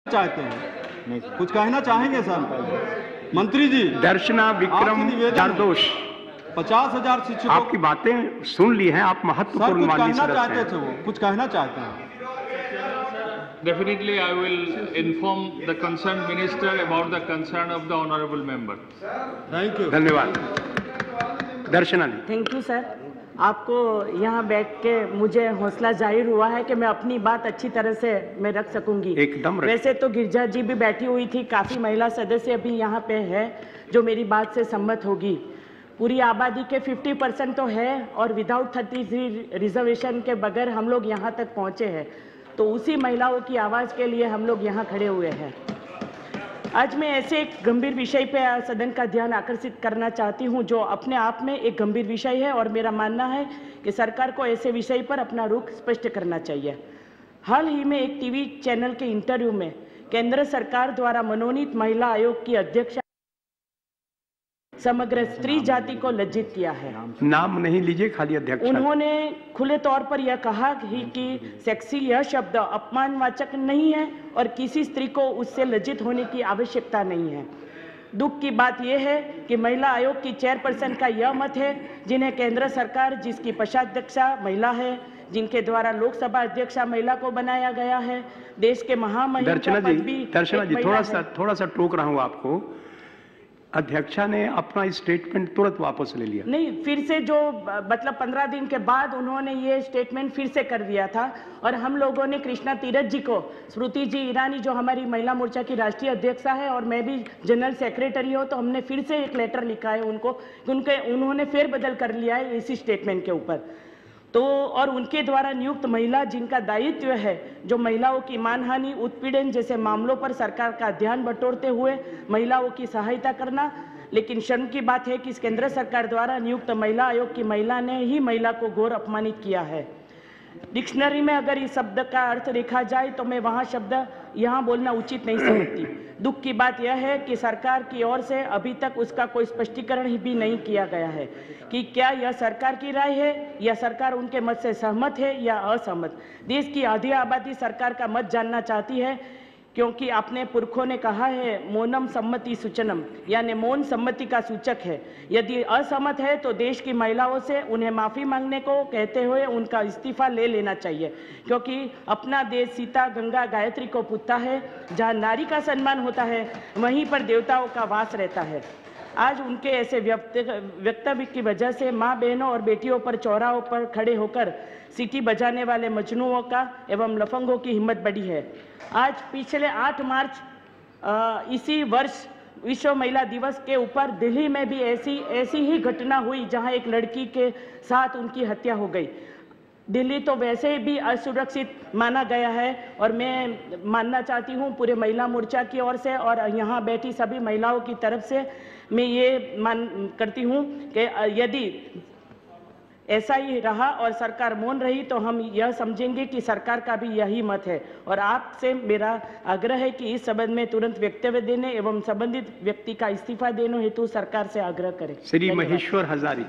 चाहते हैं नहीं, कुछ कहना चाहेंगे सर? मंत्री जी, दर्शना विक्रम जरदोश, 50,000 शिक्षकों आपकी बातें सुन ली हैं, आप महत्वपूर्ण माननीय कहना सदस्य चाहते हैं। थे, वो कुछ कहना चाहते हैं। Definitely, I will inform the concerned minister about the concern of the honorable member. Thank you. धन्यवाद। Darshana ji. Thank you sir. आपको यहाँ बैठ के मुझे हौसला जाहिर हुआ है कि मैं अपनी बात अच्छी तरह से मैं रख सकूंगी। एकदम रख। वैसे तो गिरजा जी भी बैठी हुई थी, काफ़ी महिला सदस्य भी यहाँ पे है जो मेरी बात से सम्मत होगी। पूरी आबादी के 50% तो है और विदाउट 33 रिजर्वेशन के बगैर हम लोग यहाँ तक पहुँचे हैं, तो उसी महिलाओं की आवाज़ के लिए हम लोग यहाँ खड़े हुए हैं। आज मैं ऐसे एक गंभीर विषय पे सदन का ध्यान आकर्षित करना चाहती हूं जो अपने आप में एक गंभीर विषय है और मेरा मानना है कि सरकार को ऐसे विषय पर अपना रुख स्पष्ट करना चाहिए। हाल ही में एक टीवी चैनल के इंटरव्यू में केंद्र सरकार द्वारा मनोनीत महिला आयोग की अध्यक्ष समग्र स्त्री जाति को लज्जित किया है। नाम नहीं लीजिए, खाली अध्यक्ष। उन्होंने खुले तौर पर यह कहा कि सेक्सी यह शब्द अपमानवाचक नहीं है और किसी स्त्री को उससे लज्जित होने की आवश्यकता नहीं है। दुख की बात यह है कि महिला आयोग की चेयरपर्सन का यह मत है, जिन्हें केंद्र सरकार, जिसकी कोषाध्यक्षा महिला है, जिनके द्वारा लोकसभा अध्यक्षा महिला को बनाया गया है, देश के महामहिम दर्शना जी थोड़ा सा टोक रहा हूँ आपको। अध्यक्षा ने अपना स्टेटमेंट तुरंत वापस ले लिया। नहीं, फिर से जो मतलब 15 दिन के बाद उन्होंने ये स्टेटमेंट फिर से कर दिया था और हम लोगों ने कृष्णा तीरथ जी को, स्मृति जी ईरानी जो हमारी महिला मोर्चा की राष्ट्रीय अध्यक्षा है और मैं भी जनरल सेक्रेटरी हूँ, तो हमने फिर से एक लेटर लिखा है उनको कि उन्होंने फेरबदल कर लिया है इसी स्टेटमेंट के ऊपर। तो और उनके द्वारा नियुक्त महिला जिनका दायित्व है जो महिलाओं की मानहानि, उत्पीड़न जैसे मामलों पर सरकार का ध्यान बटोरते हुए महिलाओं की सहायता करना। लेकिन शर्म की बात है कि केंद्र सरकार द्वारा नियुक्त महिला आयोग की महिला ने ही महिला को घोर अपमानित किया है। डिक्शनरी में अगर इस शब्द का अर्थ देखा जाए तो मैं वहाँ शब्द यहाँ बोलना उचित नहीं समझती। दुख की बात यह है कि सरकार की ओर से अभी तक उसका कोई स्पष्टीकरण भी नहीं किया गया है कि क्या यह सरकार की राय है या सरकार उनके मत से सहमत है या असहमत। देश की आधी आबादी सरकार का मत जानना चाहती है, क्योंकि अपने पुरखों ने कहा है मौनम सम्मति सूचनम, यानी मौन सम्मति का सूचक है। यदि असहमत है तो देश की महिलाओं से उन्हें माफ़ी मांगने को कहते हुए उनका इस्तीफा ले लेना चाहिए, क्योंकि अपना देश सीता गंगा गायत्री को पूजता है। जहाँ नारी का सम्मान होता है वहीं पर देवताओं का वास रहता है। आज उनके ऐसे वक्तव्य की वजह से माँ बहनों और बेटियों पर चौराहों पर खड़े होकर सीटी बजाने वाले मजनुओं का एवं लफंगों की हिम्मत बढ़ी है। आज पिछले 8 मार्च इसी वर्ष विश्व महिला दिवस के ऊपर दिल्ली में भी ऐसी ही घटना हुई जहां एक लड़की के साथ उनकी हत्या हो गई। दिल्ली तो वैसे भी असुरक्षित माना गया है और मैं मानना चाहती हूँ पूरे महिला मोर्चा की ओर से और यहाँ बैठी सभी महिलाओं की तरफ से मैं ये मान करती हूँ कि यदि ऐसा ही रहा और सरकार मौन रही तो हम यह समझेंगे कि सरकार का भी यही मत है। और आपसे मेरा आग्रह है कि इस संबंध में तुरंत वक्तव्य देने एवं संबंधित व्यक्ति का इस्तीफा देने हेतु सरकार से आग्रह करें। श्री महेश्वर हजारी।